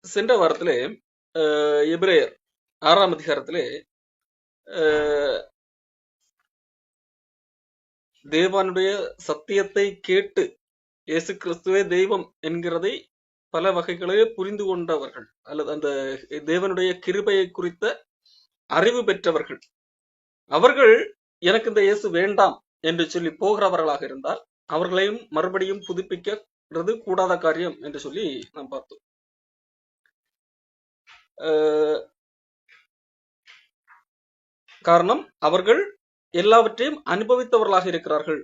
சென்ற வாரத்திலே எபிரேயர் 6ஆம் அதிகாரத்திலே தேவனுடைய சத்தியத்தை கேட்டு இயேசு கிறிஸ்துவே தெய்வம் என்கிறதை பல வகைகளிலே புரிந்து கொண்டவர்கள் அல்லது அந்த தேவனுடைய கிருபையை குறித்த அறிவு பெற்றவர்கள் அவர்கள் எனக்கு இந்த இயேசு வேண்டாம் என்று சொல்லி போகிறவர்களாக இருந்தால் அவர்களையும் மறுபடியும் புதுப்பிக்கிறது கூடாத காரியம் என்று சொல்லி நாம் பார்த்தோம். காரணம், அவர்கள் எல்லாவற்றையும் அனுபவித்தவர்களாக இருக்கிறார்கள்.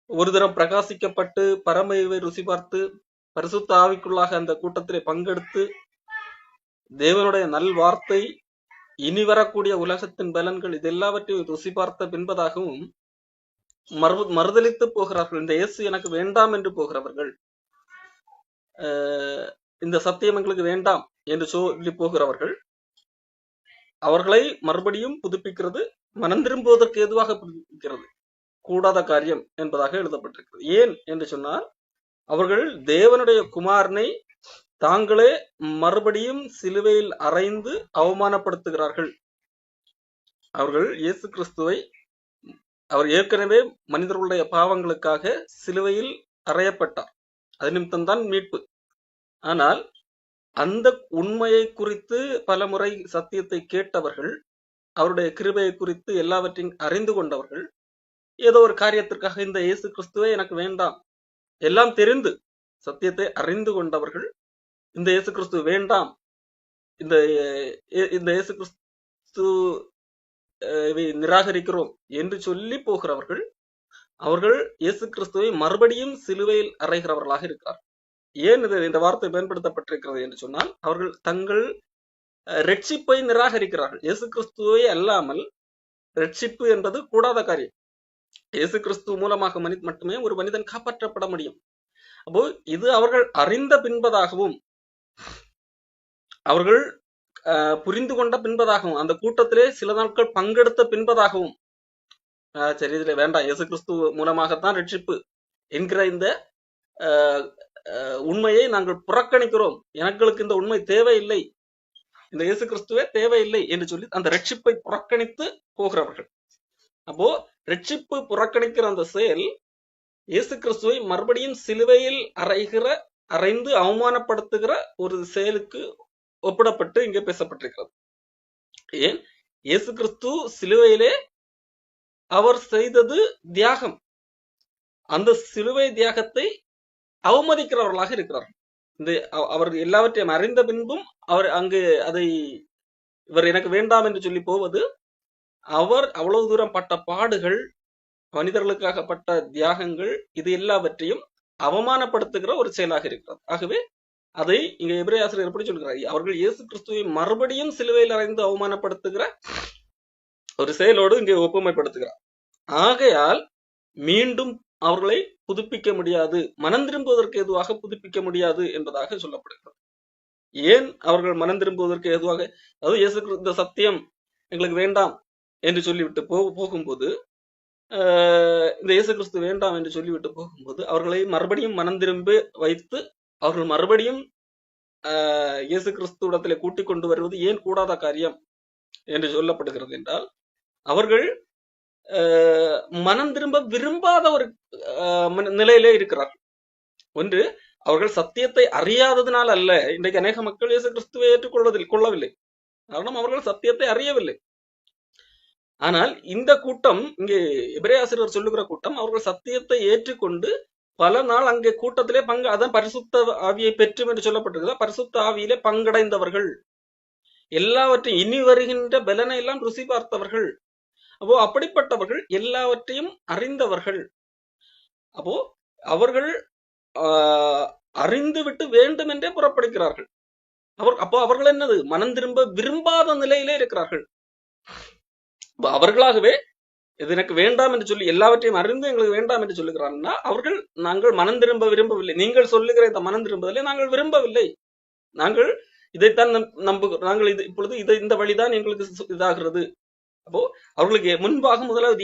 ஒரு தரம் பிரகாசிக்கப்பட்டு பரமையை ருசி பார்த்து பரிசுத்த ஆவிக்குள்ளாக அந்த கூட்டத்திலே பங்கெடுத்து தேவனுடைய நல் வார்த்தை இனி வரக்கூடிய உலகத்தின் பலன்கள் இது எல்லாவற்றையும் ருசி பார்த்த பின்பதாகவும் மறுதலித்து போகிறார்கள். இந்த இயேசு எனக்கு வேண்டாம் என்று போகிறவர்கள், இந்த சத்தியம் எங்களுக்கு வேண்டாம் என்று சொல்லி போகிறவர்கள், அவர்களை மறுபடியும் புதுப்பிக்கிறது மனம் திரும்புவதற்கு ஏதுவாக புதுப்பிக்கிறது கூடாத காரியம் என்பதாக எழுதப்பட்டிருக்கிறது. ஏன் என்று சொன்னால், அவர்கள் தேவனுடைய குமாரனை தாங்களே மறுபடியும் சிலுவையில் அறைந்து அவமானப்படுத்துகிறார்கள். அவர்கள் இயேசு கிறிஸ்துவை, அவர் ஏற்கனவே மனிதர்களுடைய பாவங்களுக்காக சிலுவையில் அறையப்பட்டார், அது நிமித்தம்தான் மீட்பு. ஆனால் அந்த உண்மையை குறித்து பல முறை சத்தியத்தை கேட்டவர்கள், அவருடைய கிருபையை குறித்து எல்லாவற்றையும் அறிந்து கொண்டவர்கள், ஏதோ ஒரு காரியத்திற்காக இந்த இயேசு கிறிஸ்துவே எனக்கு வேண்டாம், எல்லாம் தெரிந்து சத்தியத்தை அறிந்து கொண்டவர்கள் இந்த இயேசு கிறிஸ்து வேண்டாம், இந்த இயேசு கிறிஸ்து நிராகரிக்கிறோம் என்று சொல்லி போகிறவர்கள், அவர்கள் இயேசு கிறிஸ்துவை மறுபடியும் சிலுவையில் அறைகிறவர்களாக இருக்கிறார். ஏன் இந்த வார்த்தை பயன்படுத்தப்பட்டிருக்கிறது என்று சொன்னால், அவர்கள் தங்கள் ரட்சிப்பை நிராகரிக்கிறார்கள். இயேசு கிறிஸ்துவை அல்லாமல் ரட்சிப்பு என்பது கூடாத காரியம். இயேசு கிறிஸ்து மூலமாக மட்டுமே ஒரு மனிதன் காப்பாற்றப்பட முடியும். அப்போ இது அவர்கள் அறிந்த பின்பதாகவும் அவர்கள் புரிந்து கொண்ட பின்பதாகவும் அந்த கூட்டத்திலே சில நாட்கள் பங்கெடுத்த பின்பதாகவும், சரி இதுல வேண்டாம், இயேசு கிறிஸ்து மூலமாகத்தான் ரட்சிப்பு என்கிற இந்த உண்மையை நாங்கள் புறக்கணிக்கிறோம், எங்களுக்கு இந்த உண்மை தேவையில்லை, இந்த இயேசு கிறிஸ்துவே தேவையில்லை என்று சொல்லி அந்த ரட்சிப்பை புறக்கணித்து போகிறவர்கள். அப்போ ரட்சிப்பு புறக்கணிக்கிற அந்த செயல் இயேசு கிறிஸ்துவை மறுபடியும் சிலுவையில் அறைந்து அவமானப்படுத்துகிற ஒரு செயலுக்கு ஒப்பிடப்பட்டு இங்கே பேசப்பட்டிருக்கிறது. ஏன்? இயேசு கிறிஸ்து சிலுவையிலே அவர் செய்தது தியாகம். அந்த சிலுவை தியாகத்தை அவமதிக்கிறவர்களாக இருக்கிறார்கள். இந்த அவர் எல்லாவற்றையும் அறிந்த பின்பும் அவர் அங்கு அதை இவர் எனக்கு வேண்டாம் என்று சொல்லி போவது, அவர் அவ்வளவு தூரம் பட்ட பாடுகள், மனிதர்களுக்காக பட்ட தியாகங்கள், இது எல்லாவற்றையும் அவமானப்படுத்துகிற ஒரு செயலாக இருக்கிறது. ஆகவே அதை இங்க எபிரேய ஆசிரியர் எப்படி சொல்கிறார்? அவர்கள் இயேசு கிறிஸ்துவை மறுபடியும் சிலுவையில் அறைந்து அவமானப்படுத்துகிற ஒரு செயலோடு இங்கே ஒப்புமைப்படுத்துகிறார். ஆகையால் மீண்டும் அவர்களை புதுப்பிக்க முடியாது, மனம் திரும்புவதற்கு ஏதுவாக புதுப்பிக்க முடியாது என்பதாக சொல்லப்படுகிறது. ஏன் அவர்கள் மனம் திரும்புவதற்கு ஏதுவாக, அதாவது இயேசு இந்த சத்தியம் எங்களுக்கு வேண்டாம் என்று சொல்லிவிட்டு போகும்போது, இந்த இயேசு கிறிஸ்து வேண்டாம் என்று சொல்லிவிட்டு போகும்போது அவர்களை மறுபடியும் மனம் திரும்பி வைத்து அவர்கள் மறுபடியும் இயேசு கிறிஸ்துவிடத்திலே கூட்டிக் கொண்டு வருவது ஏன் கூடாத காரியம் என்று சொல்லப்படுகிறது என்றால், அவர்கள் மனம் திரும்ப விரும்பாத ஒரு நிலையிலே இருக்கிறார்கள். ஒன்று, அவர்கள் சத்தியத்தை அறியாததினால் அல்ல. இன்றைக்கு அநேக மக்கள் இயேசு கிறிஸ்துவை கொள்ளவில்லை. காரணம், அவர்கள் சத்தியத்தை அறியவில்லை. ஆனால் இந்த கூட்டம், இங்கே எபிரேய ஆசிரியர் சொல்லுகிற கூட்டம், அவர்கள் சத்தியத்தை ஏற்றுக்கொண்டு பல நாள் அங்கே கூட்டத்திலே அதான் பரிசுத்த ஆவியை பெற்றும் என்று சொல்லப்பட்டிருக்கிறது. பரிசுத்த ஆவியிலே பங்கடைந்தவர்கள், எல்லாவற்றையும் இனி வருகின்ற பலனை எல்லாம் ருசி பார்த்தவர்கள். அப்போ அப்படிப்பட்டவர்கள் எல்லாவற்றையும் அறிந்தவர்கள். அப்போ அவர்கள் அறிந்து விட்டு வேண்டும் என்றே புறப்படுகிறார்கள். அப்போ அவர்கள் என்னது? மனம் திரும்ப விரும்பாத நிலையிலே இருக்கிறார்கள். அவர்களாகவே இது எனக்கு வேண்டாம் என்று சொல்லி எல்லாவற்றையும் அறிந்து எங்களுக்கு வேண்டாம் என்று சொல்லுகிறாங்கன்னா, அவர்கள் நாங்கள் மனம் திரும்ப விரும்பவில்லை, நீங்கள் சொல்லுகிற இந்த மனம் திரும்புதலை நாங்கள் விரும்பவில்லை, நாங்கள் இதைத்தான் நாங்கள் இப்பொழுது இந்த வழிதான் எங்களுக்கு இதாகிறது. அப்போ அவர்களுக்கு முன்பாக முதலாவது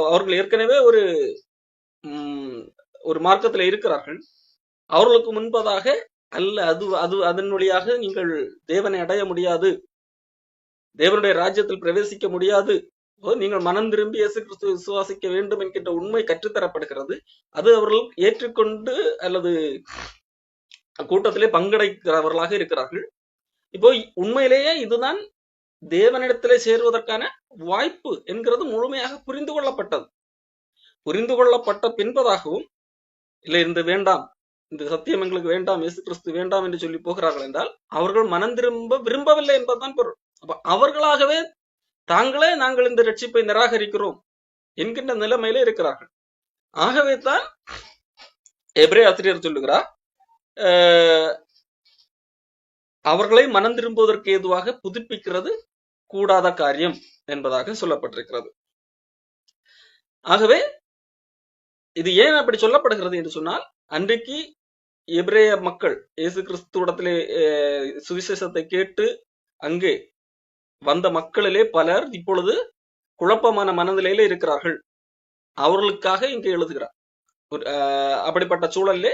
அவர்கள் ஏற்கனவே ஒரு மார்க்கத்துல இருக்கிறார்கள். அவர்களுக்கு முன்பதாக அல்ல. அது அது அதன் வழியாக நீங்கள் தேவனை அடைய முடியாது, தேவனுடைய ராஜ்யத்தில் பிரவேசிக்க முடியாது. நீங்கள் மனம் திரும்பி இயேசு கிறிஸ்துவை விசுவாசிக்க வேண்டும் என்கின்ற உண்மை கற்றுத்தரப்படுகிறது. அது அவர்கள் ஏற்றுக்கொண்டு அல்லது கூட்டத்திலே பங்கெடுக்கிறவர்களாக இருக்கிறார்கள். இப்போ உண்மையிலேயே இதுதான் தேவனிடத்திலே சேருவதற்கான வாய்ப்பு என்கிறது முழுமையாக புரிந்து கொள்ளப்பட்டது. புரிந்து கொள்ளப்பட்ட பின்பதாகவும் இல்லை, இந்த வேண்டாம், இந்த சத்தியம் எங்களுக்கு வேண்டாம், இயேசு கிறிஸ்து வேண்டாம் என்று சொல்லி போகிறார்கள் என்றால் அவர்கள் மனம் திரும்ப விரும்பவில்லை என்பதுதான் பொருள். அப்ப அவர்களாகவே தாங்களே நாங்கள் இந்த ரட்சிப்பை நிராகரிக்கிறோம் என்கின்ற நிலைமையில இருக்கிறார்கள். ஆகவே தான் எபிரேய ஆசிரியர் சொல்லுகிறார், அவர்களை மனம் திரும்புவதற்கு ஏதுவாக புதுப்பிக்கிறது கூடாத காரியம் என்பதாக சொல்லப்பட்டிருக்கிறது. ஆகவே இது ஏன் அப்படி சொல்லப்படுகிறது என்று சொன்னால், அன்றைக்கு எபிரேய மக்கள் இயேசு கிறிஸ்துவிடத்திலே சுவிசேஷத்தை கேட்டு அங்கே வந்த மக்களிலே பலர் இப்பொழுது குழப்பமான மனநிலையில இருக்கிறார்கள். அவர்களுக்காக இங்கே எழுதுகிறார். அப்படிப்பட்ட சூழலிலே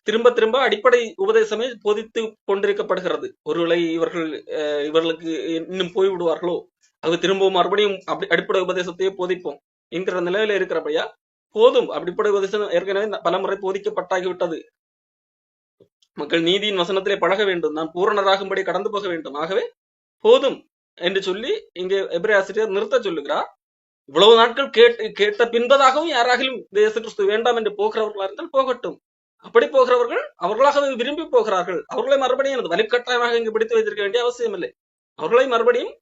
திரும்ப திரும்ப அடிப்படை உபதேசமே போதித்து கொண்டிருக்கப்படுகிறது. ஒருவேளை இவர்களுக்கு இன்னும் போய்விடுவார்களோ, அது திரும்பவும் மறுபடியும் அடிப்படை உபதேசத்தையே போதிப்போம் என்கிற நிலையில இருக்கிறபடியா போதும், அடிப்படை உபதேசம் ஏற்கனவே பலமுறை போதிக்கப்பட்டாகிவிட்டது. மக்கள் நீதியின் வசனத்திலே பழக வேண்டும், நான் பூரணராகும்படி கடந்து போக வேண்டும், ஆகவே போதும் என்று சொல்லி இங்கே எபிரேய ஆசிரியர் நிறுத்த சொல்லுகிறார். இவ்வளவு நாட்கள் கேட்ட பின்பதாகவும் யாராகிலும் இயேசு கிறிஸ்து வேண்டாம் என்று போகிறவர்களா இருந்தால் போகட்டும். அப்படி போகிறவர்கள் அவர்களாகவே விரும்பி போகிறார்கள். அவர்களை மறுபடியும் வலுக்கட்டாயமாக இங்கு பிடித்து வைத்திருக்க வேண்டிய அவசியம் இல்லை. அவர்களை மறுபடியும்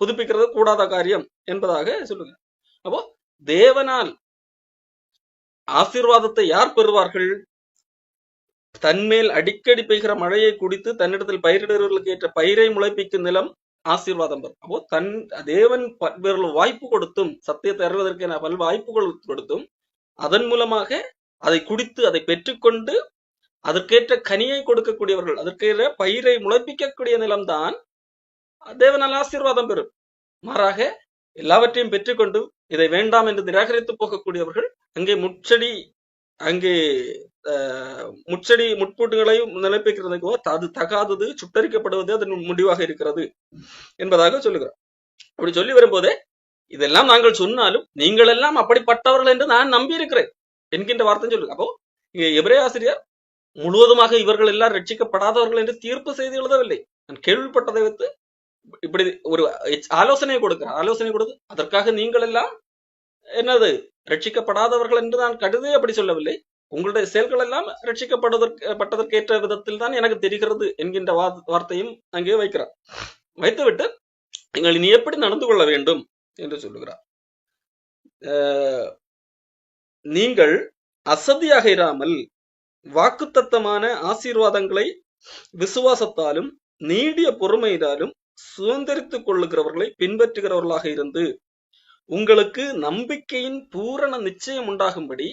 புதுப்பிக்கிறது கூடாத காரியம் என்பதாக சொல்லுங்க. அப்போ தேவனால் ஆசீர்வாதத்தை யார் பெறுவார்கள்? தன்மேல் அடிக்கடி பெய்கிற மழையை குடித்து தன்னிடத்தில் பயிரிடுவர்களுக்கு ஏற்ற பயிரை முளைப்பிக்கும் நிலம் ஆசீர்வாதம் பெறும். அப்போ தேவன் பல்வேறு வாய்ப்பு கொடுத்தும், சத்தியத்தை அறிவதற்கு பல் வாய்ப்புகள் கொடுத்தும், அதன் மூலமாக அதை குடித்து அதை பெற்றுக்கொண்டு அதற்கேற்ற கனியை கொடுக்கக்கூடியவர்கள், அதற்கேற்ற பயிரை முளைப்பிக்கக்கூடிய நிலம்தான் தேவனால் ஆசீர்வாதம் பெறும். மாறாக எல்லாவற்றையும் பெற்றுக்கொண்டு இதை வேண்டாம் என்று நிராகரித்து போகக்கூடியவர்கள் அங்கே முச்சடி முட்பூட்டுகளையும் நிலைப்பிக்கிறதுக்கோ அது தகாதது, சுட்டரிக்கப்படுவது அதன் முடிவாக இருக்கிறது என்பதாக சொல்லுகிறார். அப்படி சொல்லி வரும்போதே இதெல்லாம் நாங்கள் சொன்னாலும் நீங்கள் எல்லாம் அப்படிப்பட்டவர்கள் என்று நான் நம்பி இருக்கிறேன் என்கின்ற வார்த்தை சொல்லுங்க. அப்போ இங்க எபிரேய ஆசிரியர் முழுவதுமாக இவர்கள் எல்லாம் ரட்சிக்கப்படாதவர்கள் என்று தீர்ப்பு செய்து எழுதவில்லை. நான் கேள்விப்பட்டதை வைத்து இப்படி ஒரு ஆலோசனை கொடுக்கிறார். ஆலோசனை கொடுத்து அதற்காக நீங்கள் எல்லாம் என்னது ரட்சிக்கப்படாதவர்கள் என்று நான் கருதி அப்படி சொல்லவில்லை. உங்களுடைய செயல்கள் எல்லாம் ரட்சிக்கப்பட்டதற்கேற்ற விதத்தில் தான் எனக்கு தெரிகிறது என்கின்ற வார்த்தையும் அங்கே வைக்கிறார். வைத்துவிட்டு நீங்கள் இனி எப்படி நடந்து கொள்ள வேண்டும் என்று சொல்லுகிறார். நீங்கள் அசதியாக இராமல் வாக்குத்தத்தமான ஆசீர்வாதங்களை விசுவாசத்தாலும் நீடிய பொறுமையினாலும் சுதந்திரித்துக் கொள்ளுகிறவர்களை பின்பற்றுகிறவர்களாக இருந்து உங்களுக்கு நம்பிக்கையின் பூரண நிச்சயம் உண்டாகும்படி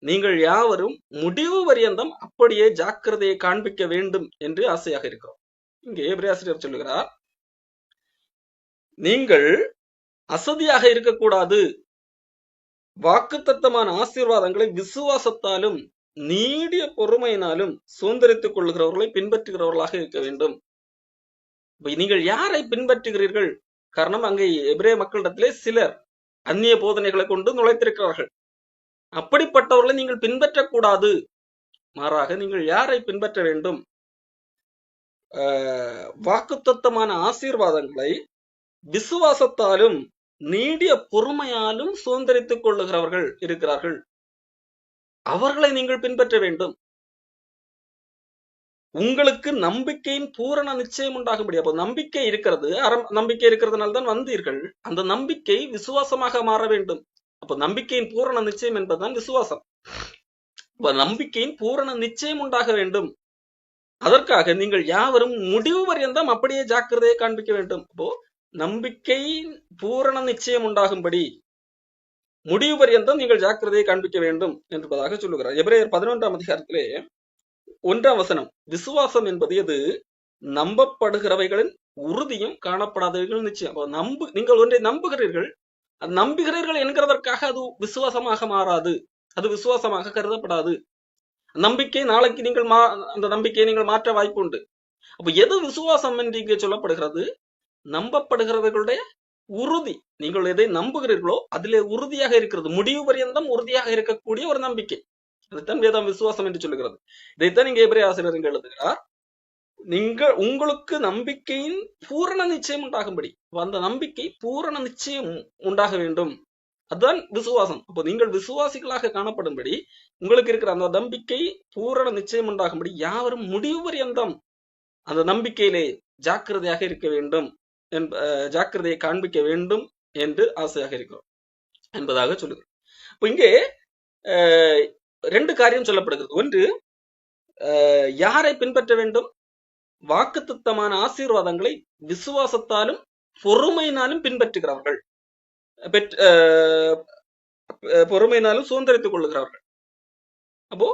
நீங்கள் யாவரும் முடிவு பரியந்தம் அப்படியே ஜாக்கிரதையை காண்பிக்க வேண்டும் என்று ஆசையாக இருக்கிறோம். இங்கே எபிரேய ஆசிரியர் சொல்லுகிறார், நீங்கள் அசதியாக இருக்கக்கூடாது, வாக்குத்தத்தமான ஆசீர்வாதங்களை விசுவாசத்தாலும் நீடிய பொறுமையினாலும் சுதந்திரித்துக் கொள்ளுகிறவர்களை பின்பற்றுகிறவர்களாக இருக்க வேண்டும். நீங்கள் யாரை பின்பற்றுகிறீர்கள்? காரணம் அங்கே எபிரேய மக்களிடத்திலே சிலர் அந்நிய போதனைகளை கொண்டு நுழைத்திருக்கிறார்கள். அப்படிப்பட்டவர்களை நீங்கள் பின்பற்றக்கூடாது. மாறாக நீங்கள் யாரை பின்பற்ற வேண்டும்? வாக்குத்தத்தமான ஆசீர்வாதங்களை விசுவாசத்தாலும் நீடிய பொறுமையாலும் சுதந்திரித்துக் கொள்ளுகிறவர்கள் இருக்கிறார்கள், அவர்களை நீங்கள் பின்பற்ற வேண்டும். உங்களுக்கு நம்பிக்கையின் பூரண நிச்சயம் உண்டாகும்படி. அப்போ நம்பிக்கை இருக்கிறது, நம்பிக்கை இருக்கிறதுனால தான் வந்தீர்கள். அந்த நம்பிக்கை விசுவாசமாக மாற வேண்டும். அப்போ நம்பிக்கையின் பூரண நிச்சயம் என்பதுதான் விசுவாசம். நம்பிக்கையின் பூரண நிச்சயம் உண்டாக வேண்டும். அதற்காக நீங்கள் யாவரும் முடிவு பரியந்தம் அப்படியே ஜாக்கிரதையை காண்பிக்க வேண்டும். அப்போ நம்பிக்கையின் பூரண நிச்சயம் உண்டாகும்படி முடிவு பரியந்தம் நீங்கள் ஜாக்கிரதையை காண்பிக்க வேண்டும் என்பதாக சொல்லுகிறார். எபிரேயர் 11ஆம் அதிகாரத்திலே 1ஆம் வசனம், விசுவாசம் என்பது எது? நம்பப்படுகிறவைகளின் உறுதியும் காணப்படாதவைகள் நிச்சயம். நீங்கள் ஒன்றை நம்புகிறீர்கள், நம்புகிறீர்கள் என்கிறதற்காக அது விசுவாசமாக மாறாது, அது விசுவாசமாக கருதப்படாது. நம்பிக்கை நாளைக்கு நீங்கள் அந்த நம்பிக்கையை நீங்கள் மாற்ற வாய்ப்பு உண்டு. அப்ப எது விசுவாசம் என்று இங்கே சொல்லப்படுகிறது? நம்பப்படுகிறவர்களுடைய உறுதி. நீங்கள் எதை நம்புகிறீர்களோ அதிலே உறுதியாக இருக்கிறது, முடிவு பரியந்தம் உறுதியாக இருக்கக்கூடிய ஒரு நம்பிக்கை. அதைத்தான் வேதம் விசுவாசம் என்று சொல்லுகிறது. இதைத்தான் இங்கே எபிரேய ஆசிரியர் இங்கே எழுதுகிறார். உங்களுக்கு நம்பிக்கையின் பூரண நிச்சயம் உண்டாகும்படி, அந்த நம்பிக்கை பூரண நிச்சயம் உண்டாக வேண்டும். அதுதான் விசுவாசம். அப்போ நீங்கள் விசுவாசிகளாக காணப்படும்படி உங்களுக்கு இருக்கிற அந்த நம்பிக்கை பூரண நிச்சயம் உண்டாகும்படி யாவரும் முடிவு பரியந்தம் அந்த நம்பிக்கையிலே ஜாக்கிரதையாக இருக்க வேண்டும், ஜாக்கிரதையை காண்பிக்க வேண்டும் என்று ஆசையாக இருக்கிறோம் என்பதாக சொல்லுகிறோம். இப்போ இங்கே 2 காரியம் சொல்லப்படுகிறது. ஒன்று, யாரை பின்பற்ற வேண்டும்? வாக்குத்தத்தமான ஆசீர்வாதங்களை விசுவாசத்தாலும் பொறுமையினாலும் பின்பற்றுகிறவர்கள், பொறுமையினாலும் சுதந்திரித்துக் கொள்ளுகிறவர்கள். அப்போ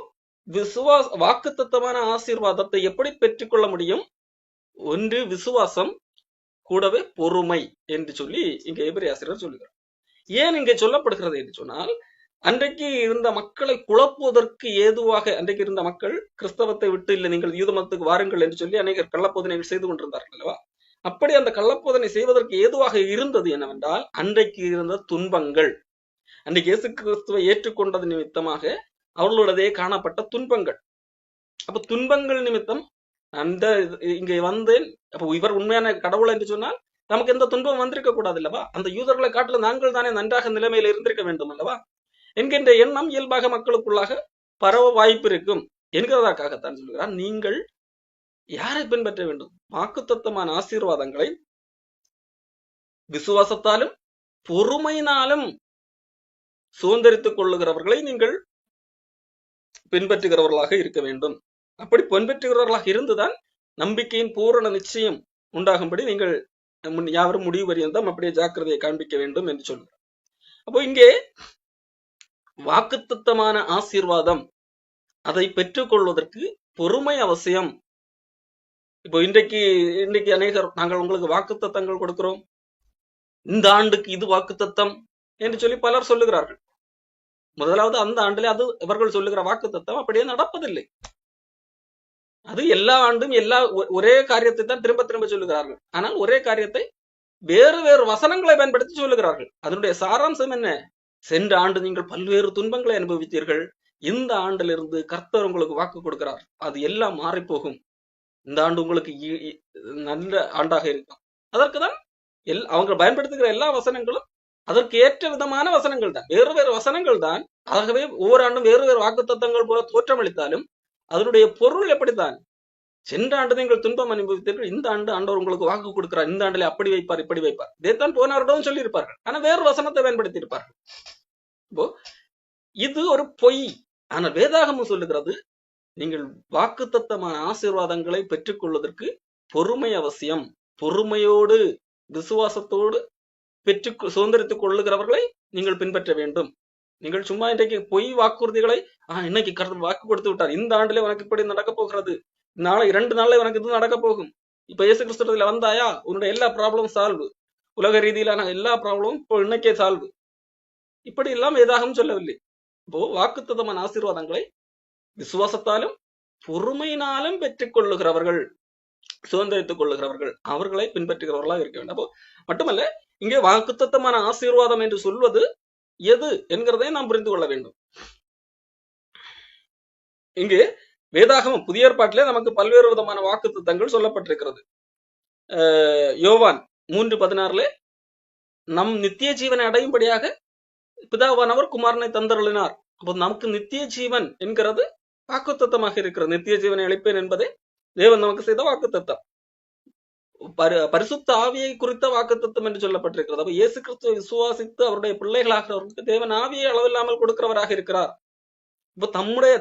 வாக்குத்தத்தமான ஆசீர்வாதத்தை எப்படி பெற்றுக்கொள்ள முடியும்? ஒன்று விசுவாசம், கூடவே பொறுமை என்று சொல்லி இங்க எபிரேய ஆசிரியர் சொல்லுகிறார். ஏன் இங்கே சொல்லப்படுகிறது என்று சொன்னால், அன்றைக்கு இருந்த மக்களை குழப்புவதற்கு ஏதுவாக, அன்றைக்கு இருந்த மக்கள் கிறிஸ்தவத்தை விட்டு இல்லை நீங்கள் யூத மதத்துக்கு வாருங்கள் என்று சொல்லி அநேகர் கள்ளப்போதனைகள் செய்து கொண்டிருந்தார்கள் அல்லவா? அப்படி அந்த கள்ளப்போதனை செய்வதற்கு ஏதுவாக இருந்தது என்னவென்றால், அன்றைக்கு இருந்த துன்பங்கள், அன்றைக்கு இயேசு கிறிஸ்துவை ஏற்றுக்கொண்டது நிமித்தமாக அவர்களுடைய காணப்பட்ட துன்பங்கள். அப்ப துன்பங்கள் நிமித்தம் அந்த இங்கே வந்தேன், அப்ப இவர் உண்மையான கடவுள் என்று சொன்னால் நமக்கு எந்த துன்பம் வந்திருக்க கூடாது அல்லவா? அந்த யூதர்களை காட்டில நாங்கள் தானே நன்றாக நிலைமையில் இருந்திருக்க வேண்டும் அல்லவா என்கின்ற எண்ணம் இயல்பாக மக்களுக்குள்ளாக பரவ வாய்ப்பு இருக்கும் என்கிறதற்காகத்தான் சொல்கிறார், நீங்கள் யாரை பின்பற்ற வேண்டும்? வாக்குத்தத்தமான ஆசீர்வாதங்களை விசுவாசத்தாலும் பொறுமையினாலும் சுதந்திரித்துக் கொள்ளுகிறவர்களை நீங்கள் பின்பற்றுகிறவர்களாக இருக்க வேண்டும். அப்படி பின்பற்றுகிறவர்களாக இருந்துதான் நம்பிக்கையின் பூரண நிச்சயம் உண்டாகும்படி நீங்கள் யாவரும் முடிவு பரியந்தம் அப்படியே ஜாக்கிரதையை காண்பிக்க வேண்டும் என்று சொல்கிறார். அப்போ இங்கே வாக்குத்தத்தமான ஆசீர்வாதம், அதை பெற்றுக்கொள்வதற்கு பொறுமை அவசியம். இப்போ இன்றைக்கு அநேகர் நாங்கள் உங்களுக்கு வாக்குத்தத்தங்கள் கொடுக்கிறோம், இந்த ஆண்டுக்கு இது வாக்குத்தத்தம் என்று சொல்லி பலர் சொல்லுகிறார்கள். முதலாவது அந்த ஆண்டிலே அது இவர்கள் சொல்லுகிற வாக்குத்தத்தம் அப்படியே நடப்பதில்லை. அது எல்லா ஆண்டும் ஒரே காரியத்தை தான் திரும்ப திரும்ப சொல்லுகிறார்கள். ஆனால் ஒரே காரியத்தை வேறு வேறு வசனங்களை பயன்படுத்தி சொல்லுகிறார்கள். அதனுடைய சாராம்சம் என்ன? சென்ற ஆண்டு நீங்கள் பல்வேறு துன்பங்களை அனுபவித்தீர்கள், இந்த ஆண்டிலிருந்து கர்த்தர் உங்களுக்கு வாக்கு கொடுக்கிறார், அது எல்லாம் மாறி போகும், இந்த ஆண்டு உங்களுக்கு நல்ல ஆண்டாக இருக்கும். அதற்குதான் அவங்க பயன்படுத்துகிற எல்லா வசனங்களும் அதற்கு ஏற்ற விதமான வசனங்கள் தான், வேறு வேறு வசனங்கள் தான். ஆகவே ஒவ்வொரு ஆண்டும் வேறு வேறு வாக்குத்தத்தங்கள் போல தோற்றமளித்தாலும் அதனுடைய பொருள் எப்படித்தான், சென்ற ஆண்டு நீங்கள் துன்பம் அனுபவித்தீர்கள், இந்த ஆண்டு ஆண்டவர் உங்களுக்கு வாக்கு கொடுக்கிறார், இந்த ஆண்டிலே அப்படி வைப்பார் இப்படி வைப்பார், இதைத்தான் போனவரிடம் சொல்லி இருப்பார்கள். ஆனா வேறு வசனத்தை பயன்படுத்தி இருப்பார்கள். இப்போ இது ஒரு பொய். ஆனால் வேதாகமம் சொல்லுகிறது, நீங்கள் வாக்குத்தத்தமான ஆசீர்வாதங்களை பெற்றுக்கொள்வதற்கு பொறுமை அவசியம். பொறுமையோடு விசுவாசத்தோடு சுதந்திரித்துக் கொள்ளுகிறவர்களை நீங்கள் பின்பற்ற வேண்டும். நீங்கள் சும்மா இன்றைக்கு பொய் வாக்குறுதிகளை இன்னைக்கு வாக்கு கொடுத்து விட்டார், இந்த ஆண்டிலே உனக்கு இப்படி நடக்க போகிறது, நாளை 2 நாள்ல உனக்கு இது நடக்க போகும், இப்ப இயேசு கிறிஸ்துவத்துல வந்தாயா உன்னுடைய எல்லா ப்ராப்ளமும் சால்வ், உலக ரீதியிலான எல்லா ப்ராப்ளமும் இப்போ இன்னைக்கே சால்வ், இப்படி எல்லாம் ஏதாகவும் சொல்லவில்லை. இப்போ வாக்குத்தத்தமான ஆசீர்வாதங்களை விசுவாசத்தாலும் பொறுமையினாலும் பெற்றுக் கொள்ளுகிறவர்கள், சுதந்திரித்துக் கொள்ளுகிறவர்கள், அவர்களை பின்பற்றுகிறவர்களாக இருக்க வேண்டும். அப்போ மட்டுமல்ல, இங்கே வாக்குத்தத்தமான ஆசீர்வாதம் என்று சொல்வது எது என்கிறதை நாம் புரிந்து கொள்ள வேண்டும். இங்கு வேதாகமம் புதிய ஏற்பாட்டிலே நமக்கு பல்வேறு விதமான வாக்குத்தத்தங்கள் சொல்லப்பட்டிருக்கிறது. யோவான் 3:16 நம் நித்திய ஜீவனை அடையும்படியாக பிதாவானவர் குமாரனை தந்தருளினார். அப்போ நமக்கு நித்திய ஜீவன் என்கிறது வாக்குத்தத்தமாக இருக்கிறது. நித்திய ஜீவனை அளிப்பேன் என்பதே தேவன் நமக்கு செய்த வாக்குத்தத்தம். பரிசுத்த ஆவியை குறித்த வாக்குத்தத்தம் என்று சொல்லப்பட்டிருக்கிறது. அப்ப இயேசு கிறிஸ்துவை விசுவாசித்து அவருடைய பிள்ளைகளாகிறவர்களுக்கு தேவன் ஆவியை அளவில்லாமல் கொடுக்கிறவராக இருக்கிறார். இப்ப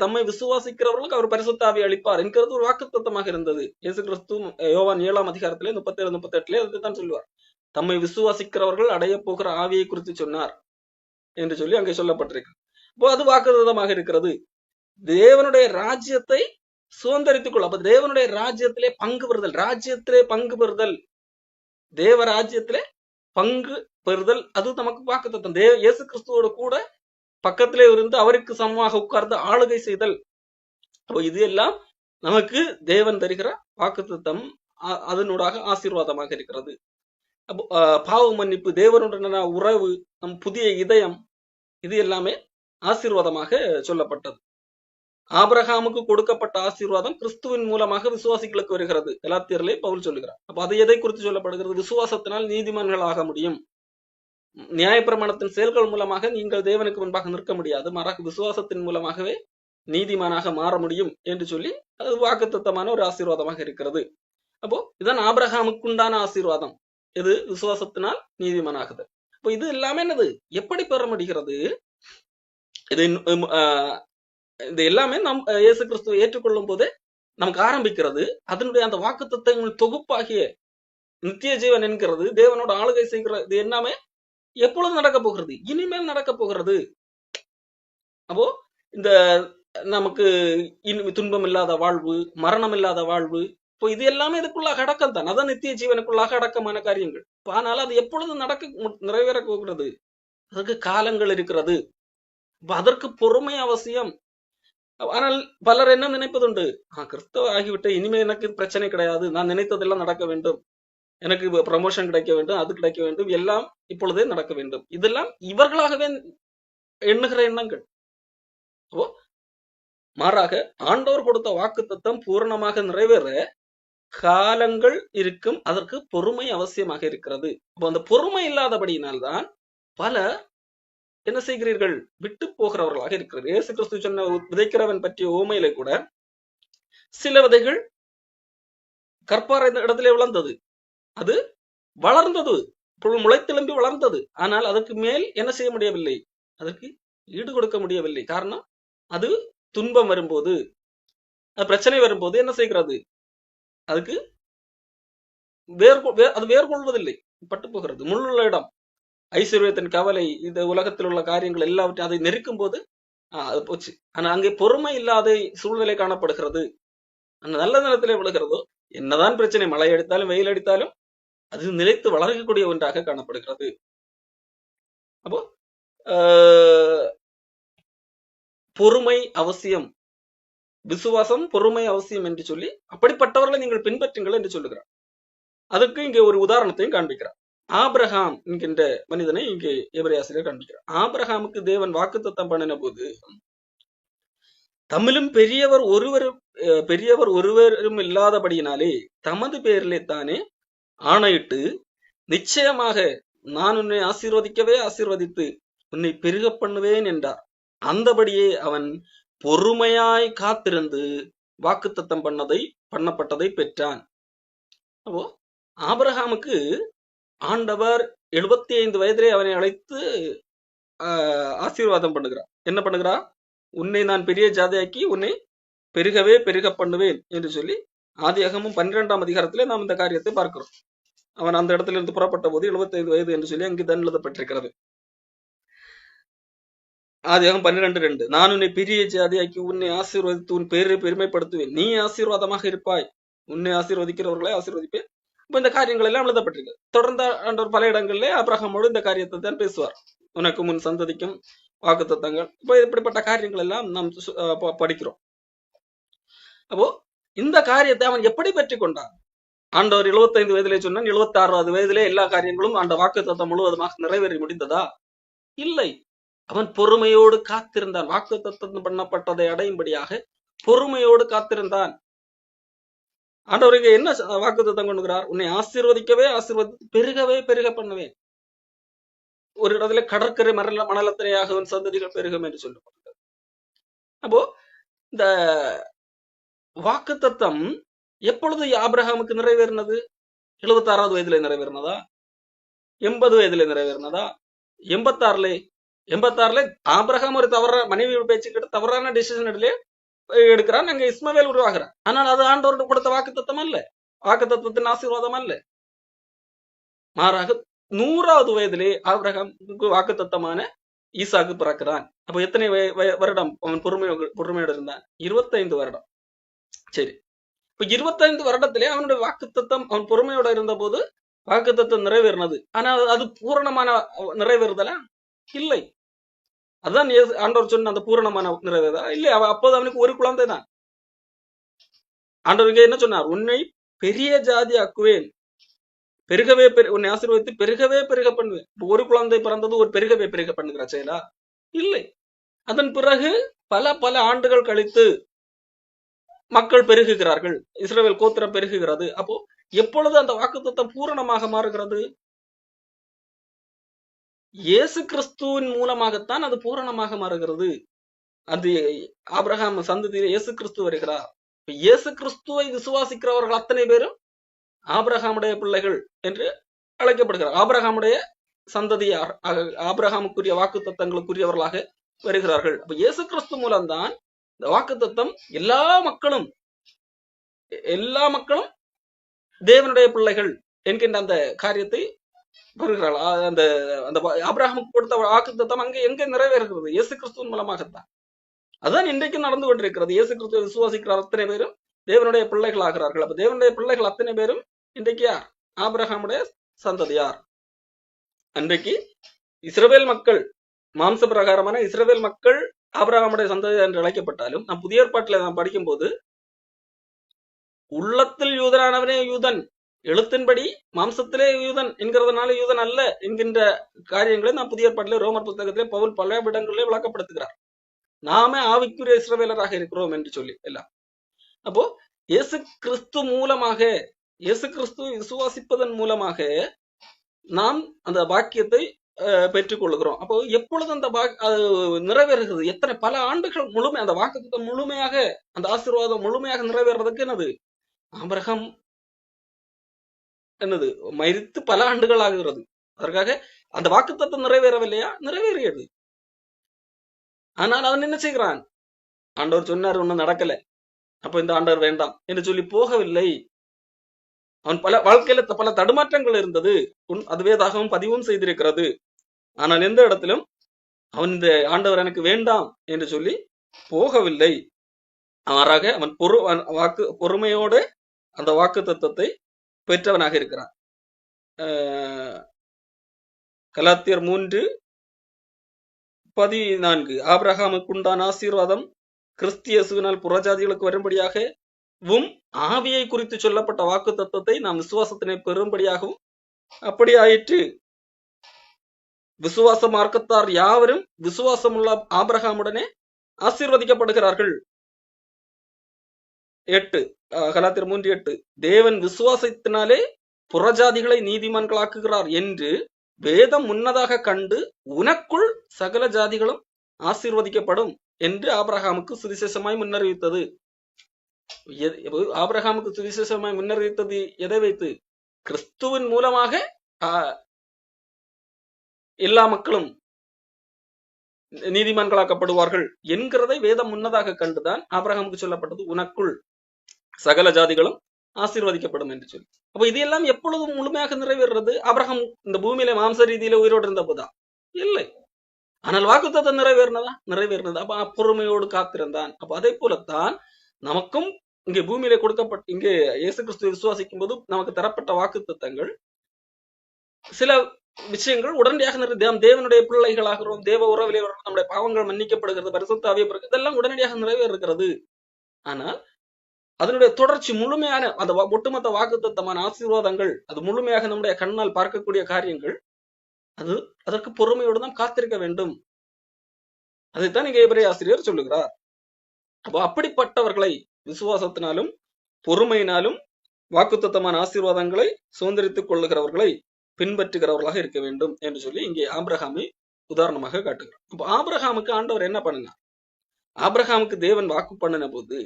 தம்மை விசுவாசிக்கிறவர்களுக்கு அவர் பரிசுத்த ஆவியை அளிப்பார் என்கிறது ஒரு வாக்குத்தத்தமாக இருந்தது. இயேசு கிறிஸ்து யோவான் 7ஆம் அதிகாரத்திலே 37-38 அதுதான் சொல்லுவார், தம்மை விசுவாசிக்கிறவர்கள் அடைய போகிற ஆவியை குறித்து சொன்னார் என்று சொல்லி அங்கே சொல்லப்பட்டிருக்கு. இப்போ அது வாக்குத்தத்தமாக இருக்கிறது. தேவனுடைய ராஜ்யத்தை சுதந்திரித்துக் கொள்ள, அப்ப தேவனுடைய ராஜ்யத்திலே பங்கு பெறுதல், ராஜ்யத்திலே பங்கு பெறுதல், தேவ ராஜ்யத்திலே பங்கு பெறுதல், அது நமக்கு வாக்குத்தத்தம். இயேசு கிறிஸ்துவோடு கூட பக்கத்திலே இருந்து அவருக்கு சமமாக உட்கார்ந்து ஆளுகை செய்தல், அப்போ இது எல்லாம் நமக்கு தேவன் தருகிற வாக்குத்தத்தம், அதனூடாக ஆசீர்வாதமாக இருக்கிறது. அப்போ பாவ மன்னிப்பு, தேவனுடனான உறவு, நம் புதிய இதயம், இது எல்லாமே ஆசீர்வாதமாக சொல்லப்பட்டது. ஆபிரகாமுக்கு கொடுக்கப்பட்ட ஆசீர்வாதம் கிறிஸ்துவின் மூலமாக விசுவாசிகளுக்கு வருகிறது. கலாத்தியரிலே பவுல் சொல்லுகிறார். அப்ப அது எதை குறித்து சொல்லப்படுகிறது? விசுவாசத்தினால் நீதிமான்கள் ஆக முடியும். நியாயப்பிரமாணத்தின் செயல்கள் மூலமாக நீங்கள் தேவனுக்கு முன்பாக நிற்க முடியாது, மாறாக விசுவாசத்தின் மூலமாகவே நீதிமானாக மாற முடியும் என்று சொல்லி அது வாக்குத்தத்தமான ஒரு ஆசீர்வாதமாக இருக்கிறது. அப்போ இதான் ஆபிரகாமுக்குண்டான ஆசீர்வாதம், இது விசுவாசத்தினால் நீதிமானாகுது. அப்போ இது எல்லாமே என்னது, எப்படி பெற முடிகிறது? இது இது எல்லாமே நம் இயேசு கிறிஸ்துவை ஏற்றுக்கொள்ளும் போதே நமக்கு ஆரம்பிக்கிறது. அதனுடைய அந்த வாக்குத்தத்தங்கள் தொகுப்பாகிய நித்திய ஜீவன் என்கிறது, தேவனோட ஆளுகை செய்கிற இது எல்லாமே எப்பொழுது நடக்க போகிறது? இனிமேல் நடக்க போகிறது. அப்போ இந்த நமக்கு துன்பம் இல்லாத வாழ்வு, மரணம் இல்லாத வாழ்வு, இப்போ இது எல்லாமே இதுக்குள்ளாக அடக்கம் தான். அதான் நித்திய ஜீவனுக்குள்ளாக அடக்கமான காரியங்கள். ஆனால் அது எப்பொழுது நிறைவேற போகிறது? அதற்கு காலங்கள் இருக்கிறது. அதற்கு பொறுமை அவசியம். ஆனால் பலர் என்ன நினைப்பதுண்டு, கிறிஸ்தவ ஆகிவிட்ட இனிமே எனக்கு பிரச்சனை கிடையாது, நான் நினைத்ததெல்லாம் நடக்க வேண்டும், எனக்கு ப்ரமோஷன் கிடைக்க வேண்டும், அது கிடைக்க வேண்டும், எல்லாம் இப்பொழுதே நடக்க வேண்டும். இதெல்லாம் இவர்களாகவே எண்ணுகிற எண்ணங்கள். அப்போ மாறாக ஆண்டவர் கொடுத்த வாக்குத்தத்தம் பூரணமாக நிறைவேற காலங்கள் இருக்கும், அதற்கு பொறுமை அவசியமாக இருக்கிறது. அப்போ அந்த பொறுமை இல்லாதபடியினால்தான் பலர் என்ன செய்கிறீர்கள், விட்டு போகிறவர்களாக இருக்கிறது. இயேசு கிறிஸ்து சொன்ன விதைக்கிறவன் பற்றிய ஓமையில கூட சில விதைகள் கற்பாறை இடத்திலே விளர்ந்தது, அது வளர்ந்தது, முளைத்தெழும்பி வளர்ந்தது. ஆனால் அதற்கு மேல் என்ன செய்ய முடியவில்லை, அதற்கு ஈடு கொடுக்க முடியவில்லை. காரணம், அது துன்பம் வரும்போது, பிரச்சனை வரும்போது என்ன செய்கிறது, அதுக்கு அது வேர் கொள்வதில்லை, பட்டு போகிறது. முள்ளுள்ள இடம், ஐஸ்வர்யத்தின் கவலை, இந்த உலகத்தில் உள்ள காரியங்கள் எல்லாவற்றையும் அதை நெருக்கும் போது அது போச்சு. ஆனா அங்கே பொறுமை இல்லாத சூழ்நிலை காணப்படுகிறது. அந்த நல்ல நிலத்திலே விழுகிறதோ, என்னதான் பிரச்சனை, மழை அடித்தாலும் வெயில் அடித்தாலும் அது நிலைத்து வளரக்கூடிய ஒன்றாக காணப்படுகிறது. அப்போ பொறுமை அவசியம், விசுவாசம் பொறுமை அவசியம் என்று சொல்லி அப்படிப்பட்டவர்களை நீங்கள் பின்பற்றுங்கள் என்று சொல்லுகிறார். அதுக்கு இங்கே ஒரு உதாரணத்தையும் காண்பிக்கிறார். ஆபிரகாம் என்கின்ற மனிதனை இங்கே எபிரேயர் காண்பிக்கிறார். ஆபிரகாமுக்கு தேவன் வாக்குத்தத்தம் பண்ணின போது, தமிழும் பெரியவர் ஒருவரும் இல்லாதபடியினாலே தமது பேரிலே தானே ஆணையிட்டு, நிச்சயமாக நான் உன்னை ஆசீர்வதிக்கவே ஆசீர்வதித்து உன்னை பெருக பண்ணுவேன் என்றார். அந்தபடியே அவன் பொறுமையாய் காத்திருந்து வாக்குத்தத்தம் பண்ணப்பட்டதை பெற்றான். அப்போ ஆபிரகாமுக்கு ஆண்டவர் 75 வயதிலே அவனை அழைத்து ஆசீர்வாதம் பண்ணுகிறார். என்ன பண்ணுகிறார், உன்னை நான் பெரிய ஜாதியாக்கி உன்னை பெருகவே பெருக பண்ணுவேன் என்று சொல்லி ஆதியாகமம் 12ஆம் அதிகாரத்திலே நாம் இந்த காரியத்தை பார்க்கிறோம். அவன் அந்த இடத்துல இருந்து புறப்பட்ட போது 75 வயது என்று சொல்லி அங்கு தான் எழுதப்பட்டிருக்கிறது. ஆதியாகமம் 12:2, நான் உன்னை பெரிய ஜாதியாக்கி உன்னை ஆசீர்வதித்து உன் பேரை பெருமைப்படுத்துவேன், நீ ஆசீர்வாதமாக இருப்பாய், உன்னை ஆசீர்வதிக்கிறவர்களை ஆசீர்வதிப்பேன். இப்ப இந்த காரியங்கள் எல்லாம் எழுதப்பட்டிருக்கு. தொடர்ந்து ஆண்டவர் பல இடங்களிலே ஆபிரகாமோடு இந்த காரியத்தை தான் பேசுவார். உனக்கு முன் சந்ததிக்கும் வாக்குத்தத்தங்கள், இப்ப இப்படிப்பட்ட காரியங்கள் எல்லாம் நாம் படிக்கிறோம். அப்போ இந்த காரியத்தை அவன் எப்படி பெற்றுக் கொண்டான்? ஆண்டவர் 75 வயதிலே சொன்னான், 76வது வயதிலே எல்லா காரியங்களும் அந்த வாக்குத்தத்தம் முழுவதுமாக நிறைவேறி முடிந்ததா? இல்லை. அவன் பொறுமையோடு காத்திருந்தான். வாக்குத்தத்தம் பண்ணப்பட்டதை அடையும்படியாக பொறுமையோடு காத்திருந்தான். ஆண்டவருக்கு என்ன வாக்குத்தத்தம் கொண்டுகிறார், உன்னை ஆசீர்வதிக்கவே ஆசீர்வதித்து பெருகவே பெருக பண்ணுவேன். ஒரு இடத்துல கடற்கரை மணலத்திரையாக உன் சந்ததிகள் பெருகும் என்று சொல்லப்படுகிறது. அப்போ இந்த வாக்குத்தத்தம் எப்பொழுது ஆபிரகாமுக்கு நிறைவேறினது? 76வது வயதிலே நிறைவேறினதா? 80 வயதிலே நிறைவேறினதா? 86ல ஆபிரகாம் ஒரு மனைவி பேச்சுக்கிட்டு தவறான டிசிஷன் எடுக்கிறான், அங்க இஸ்மவேல் உருவாகிறான். ஆனால் அது ஆண்டவருக்கு கொடுத்த வாக்குத்தத்தம் அல்ல, வாக்குத்தத்தத்தின் ஆசீர்வாதம் அல்ல. மாறாக 100வது வயதிலே ஆபிரகாமுக்கு வாக்குத்தத்தமான ஈசாக்கு பிறக்கிறான். அப்ப எத்தனை வருடம் அவன் பொறுமையோடு இருந்தான்? 25 வருடம். சரி, இப்ப 25 வருடத்திலே அவனுடைய வாக்குத்தத்தம், அவன் பொறுமையோட இருந்த போது வாக்குத்தத்தம் நிறைவேறினது. ஆனால் அது பூரணமான நிறைவேறுதலா? இல்லை. அதுதான் ஆண்டவர் சொன்ன அந்த பூரணமான நிறைவேறதா? இல்லை. அப்போது அவனுக்கு ஒரு குழந்தை தான். ஆண்டவருக்கு என்ன சொன்னார்? உன்னை பெரிய ஜாதி ஆக்குவேன், பெருகவே உன்னை ஆசீர்வதித்து பெருகவே பெருக பண்ணுவேன். ஒரு குழந்தை பிறந்தது ஒரு பெருகவே பெருக பண்ணுகிற செயலா? இல்லை. அதன் பிறகு பல பல ஆண்டுகள் கழித்து மக்கள் பெருகுகிறார்கள், இஸ்ரவேல் கோத்திரம் பெருகுகிறது. அப்போ எப்பொழுது அந்த வாக்குத்தத்தம் பூரணமாக மாறுகிறது? இயேசு கிறிஸ்துவின் மூலமாகத்தான் அது பூரணமாக மாறுகிறது. அது ஆபிரகாம் சந்ததியில இயேசு கிறிஸ்து வருகிறார். இயேசு கிறிஸ்துவை விசுவாசிக்கிறவர்கள் அத்தனை பேரும் ஆபிரகாமுடைய பிள்ளைகள் என்று அழைக்கப்படுகிறார். ஆபிரகாமுடைய சந்ததியார், ஆபிரகாமுக்குரிய வாக்கு தத்தங்களுக்குரியவர்களாக வருகிறார்கள். அப்ப இயேசு கிறிஸ்து மூலம்தான் இந்த வாக்கு தத்தம் எல்லா மக்களும் தேவனுடைய பிள்ளைகள் என்கின்ற அந்த காரியத்தை பெறுகிறார்கள். அந்த அந்த ஆபிரகாமுக்கு கொடுத்த வாக்கு தத்தம் அங்கே எங்கே நிறைவேறுகிறது? இயேசு கிறிஸ்துவின் மூலமாகத்தான். அதுதான் இன்றைக்கும் நடந்து கொண்டிருக்கிறது. இயேசு கிறிஸ்துவை விசுவாசிக்கிற அத்தனை பேரும் தேவனுடைய பிள்ளைகள் ஆகிறார்கள். அப்ப தேவனுடைய பிள்ளைகள் அத்தனை பேரும் இன்றைக்கு யார்? ஆபிரகாமுடைய சந்ததியார். அன்றைக்கு இஸ்ரவேல் மக்கள், மாம்ச பிரகாரமான இஸ்ரவேல் மக்கள் ஆபிரகாமுடைய சந்ததியார் என்று அழைக்கப்பட்டாலும், நாம் புதிய ஏற்பாட்டில் நாம் படிக்கும் போது உள்ளத்தில் யூதனானவனே யூதன், எழுத்தின்படி மாம்சத்திலே யூதன் என்கிறதுனால யூதன் அல்ல என்கின்ற காரியங்களை நாம் புதிய ஏற்பாட்டிலே ரோமர் புத்தகத்திலே பவுல் பல இடங்களிலே விளக்கப்படுத்துகிறார். நாமே ஆவிக்குரிய இஸ்ரவேலராக இருக்கிறோம் என்று சொல்லி எல்லாம். அப்போ இயேசு கிறிஸ்து மூலமாக, இயேசு கிறிஸ்து விசுவாசிப்பதன் மூலமாக நாம் அந்த பாக்கியத்தை பெற்றுக் கொள்கிறோம். அப்போ எப்பொழுது அந்த நிறைவேறுகிறது? எத்தனை பல ஆண்டுகள் முழுமை அந்த வாக்குத்தத்தம் முழுமையாக, அந்த ஆசீர்வாதம் முழுமையாக நிறைவேறதுக்கு என்னது? ஆபிரகாம் என்னது மரித்து பல ஆண்டுகள் ஆகிறது. அதற்காக அந்த வாக்குத்தத்தம் நிறைவேறவில்லையா? நிறைவேறியது. ஆனால் அவன் என்ன செய்கிறான்? ஆண்டவர் சொன்னார், ஒன்னும் நடக்கல, அப்ப இந்த ஆண்டவர் வேண்டாம் என்று சொல்லி போகவில்லை. அவன் பல வாழ்க்கையில பல தடுமாற்றங்கள் இருந்தது, அது வேதாகமம் பதிவும் செய்திருக்கிறது. ஆனால் எந்த இடத்திலும் அவன் இந்த ஆண்டவர் எனக்கு வேண்டாம் என்று சொல்லி போகவில்லை. மாறாக அவன் பொறுமையோடு அந்த வாக்கு தத்தத்தை பெற்றவனாக இருக்கிறான். கலாத்தியர் 3:14 ஆபிரகாமுக்கு உண்டான ஆசீர்வாதம் கிறிஸ்தியேசுவினால் புறஜாதிகளுக்கு வரும்படியாகவும் ஆவியை குறித்து சொல்லப்பட்ட வாக்கு தத்தத்தை நாம் விசுவாசத்தினை பெறும்படியாகவும் அப்படி ஆயிற்று. விசுவாச மார்க்கத்தார் யாவரும் விசுவாசமுள்ள ஆபிரகாமுடனே ஆசீர்வதிக்கப்படுகிறார்கள். 8 கலாத்தியர் 3:8 தேவன் விசுவாசத்தினாலே புறஜாதிகளை நீதிமான்களாக்குகிறார் என்று வேதம் முன்னதாக கண்டு உனக்குள் சகல ஜாதிகளும் ஆசீர்வதிக்கப்படும் என்று ஆபிரகாமுக்கு சுவிசேஷமாய் முன்னறிவித்தது. ஆபிரகாமுக்கு சுவிசேஷமாய் முன்னறிவித்தது எதை வைத்து? கிறிஸ்துவின் மூலமாக எல்லா மக்களும் நீதிமான்களாக்கப்படுவார்கள் என்கிறதை வேதம் முன்னதாக கண்டுதான் ஆபிரகாமுக்கு சொல்லப்பட்டது, உனக்குள் சகல ஜாதிகளும் ஆசீர்வதிக்கப்படும் என்று சொல்லி. அப்ப இதெல்லாம் எப்பொழுதும் முழுமையாக நிறைவேறது? ஆபிரகாம் இந்த பூமியில மாம்ச ரீதியில உயிரோடு இருந்த போதா? இல்லை. ஆனால் வாக்குத்தத்தம் நிறைவேறினது. அப்ப பொறுமையோடு காத்திருந்தான். அப்ப அதே போலத்தான் நமக்கும் இங்கே பூமியில கொடுக்கப்பட்ட, இங்கே இயேசு கிறிஸ்துவை விசுவாசிக்கும் போது நமக்கு தரப்பட்ட வாக்குத்தத்தங்கள், சில விஷயங்கள் உடனடியாக தேவனுடைய பிள்ளைகளாகிறோம், தேவ உறவிலே நம்முடைய பாவங்கள் மன்னிக்கப்படுகிறது, பரிசுத்த ஆவியை பெறுகிறது, இதெல்லாம் உடனடியாக நிறைவேறுகிறது. ஆனால் அதனுடைய தொடர்ச்சி முழுமையான அந்த ஒட்டுமொத்த வாக்குத்தத்தமான ஆசீர்வாதங்கள், அது முழுமையாக நம்முடைய கண்ணால் பார்க்கக்கூடிய காரியங்கள், அது அதற்கு பொறுமையோடு தான் காத்திருக்க வேண்டும். அதைத்தான் இங்கே எபிரேய ஆசிரியர் சொல்லுகிறார். அப்போ அப்படிப்பட்டவர்களை விசுவாசத்தினாலும் பொறுமையினாலும் வாக்குத்தத்தமான ஆசீர்வாதங்களை சுதந்திரித்துக் கொள்ளுகிறவர்களை பின்பற்றுகிறவர்களாக இருக்க வேண்டும் என்று சொல்லி இங்கே ஆபிரகாமை உதாரணமாக காட்டுகிறார். அப்போ ஆபிரகாமுக்கு ஆண்டவர் என்ன பண்ணினார்? ஆபிரகாமுக்கு தேவன் வாக்கு பண்ணின போது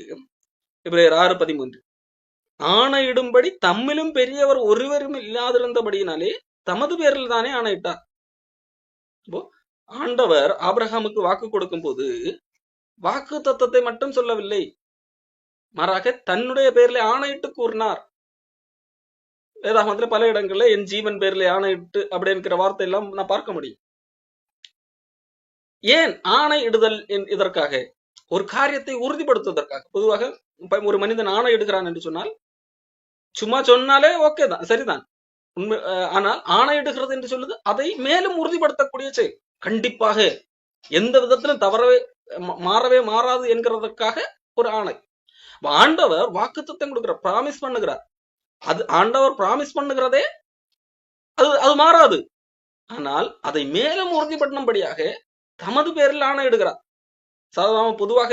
எபிரேயர் 6:13 ஆணையிடும்படி தம்மிலும் பெரியவர் ஒருவரும் இல்லாதிருந்தபடியினாலே தமது பேரில் தானே ஆணையிட்டார். இப்போ ஆண்டவர் ஆபிரகாமுக்கு வாக்கு கொடுக்கும் போது வாக்கு தத்தத்தை மட்டும் சொல்லவில்லை, மாறாக தன்னுடைய பேரிலே ஆணையிட்டு கூறினார். வேதாகமத்துல பல இடங்கள்ல என் ஜீவன் பேரிலே ஆணையிட்டு அப்படிங்கிற வார்த்தை எல்லாம் நான் பார்க்க முடியும். ஏன் ஆணையிடுதல்? இதற்காக, ஒரு காரியத்தை உறுதிப்படுத்துவதற்காக. பொதுவாக ஒரு மனிதன் ஆணையிடுகிறான் என்று சொன்னால் சும்மா சொன்னாலே ஓகே தான், சரிதான், உண்மை. ஆனால் ஆணையிடுகிறது என்று சொல்லுது அதை மேலும் உறுதிப்படுத்தக்கூடிய செயல். கண்டிப்பாக எந்த விதத்திலும் மாறவே மாறாது என்கிறதற்காக ஒரு ஆணை. ஆண்டவர் வாக்குத்தத்தம் கொடுக்கிறார், பிராமிஸ் பண்ணுகிறார். அது ஆண்டவர் பிராமிஸ் பண்ணுகிறதே அது மாறாது. ஆனால் அதை மேலும் உறுதிப்படுத்தும்படியாக தமது பேரில் ஆணையிடுகிறார். சாதாரண பொதுவாக